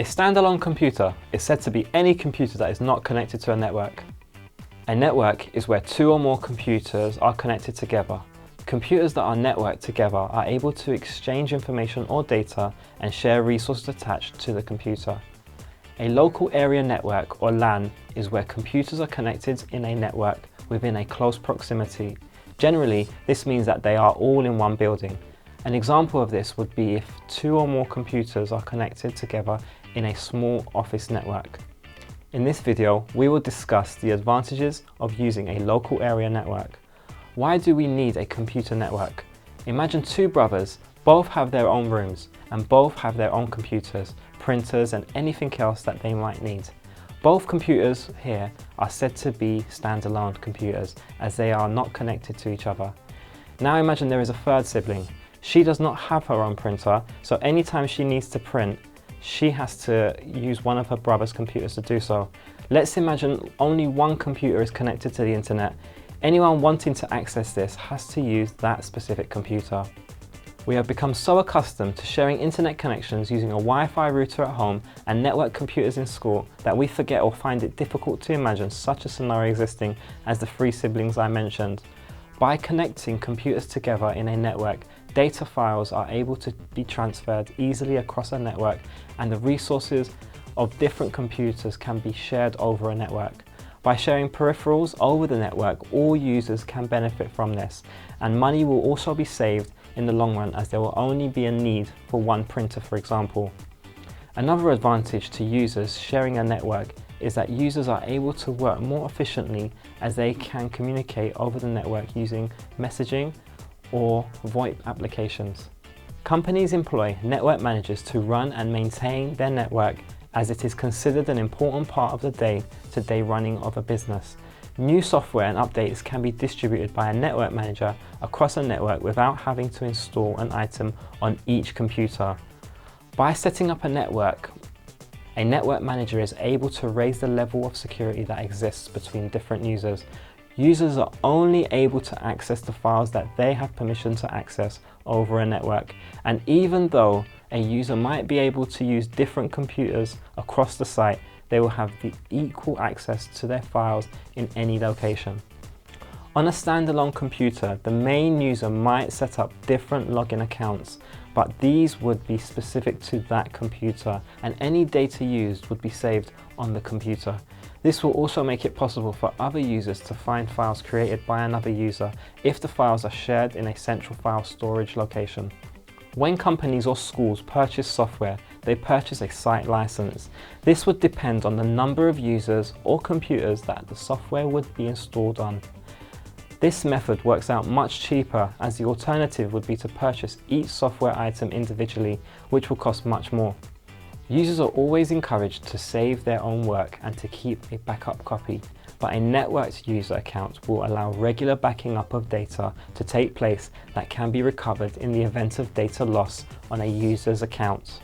A standalone computer is said to be any computer that is not connected to a network. A network is where two or more computers are connected together. Computers that are networked together are able to exchange information or data and share resources attached to the computer. A local area network, or LAN, is where computers are connected in a network within a close proximity. Generally, this means that they are all in one building. An example of this would be if two or more computers are connected together in a small office network. In this video, we will discuss the advantages of using a local area network. Why do we need a computer network? Imagine two brothers, both have their own rooms and both have their own computers, printers and anything else that they might need. Both computers here are said to be standalone computers as they are not connected to each other. Now imagine there is a third sibling. She does not have her own printer, so anytime she needs to print, she has to use one of her brother's computers to do so. Let's imagine only one computer is connected to the internet. Anyone wanting to access this has to use that specific computer. We have become so accustomed to sharing internet connections using a Wi-Fi router at home and network computers in school that we forget or find it difficult to imagine such a scenario existing as the three siblings I mentioned. By connecting computers together in a network, data files are able to be transferred easily across a network and the resources of different computers can be shared over a network. By sharing peripherals over the network, all users can benefit from this, and money will also be saved in the long run as there will only be a need for one printer, for example. Another advantage to users sharing a network is that users are able to work more efficiently as they can communicate over the network using messaging or VoIP applications. Companies employ network managers to run and maintain their network as it is considered an important part of the day-to-day running of a business. New software and updates can be distributed by a network manager across a network without having to install an item on each computer. By setting up a network manager is able to raise the level of security that exists between different users. Users are only able to access the files that they have permission to access over a network, and even though a user might be able to use different computers across the site, they will have the equal access to their files in any location. On a standalone computer, the main user might set up different login accounts, but these would be specific to that computer and any data used would be saved on the computer. This will also make it possible for other users to find files created by another user if the files are shared in a central file storage location. When companies or schools purchase software, they purchase a site license. This would depend on the number of users or computers that the software would be installed on. This method works out much cheaper as the alternative would be to purchase each software item individually, which will cost much more. Users are always encouraged to save their own work and to keep a backup copy, but a networked user account will allow regular backing up of data to take place that can be recovered in the event of data loss on a user's account.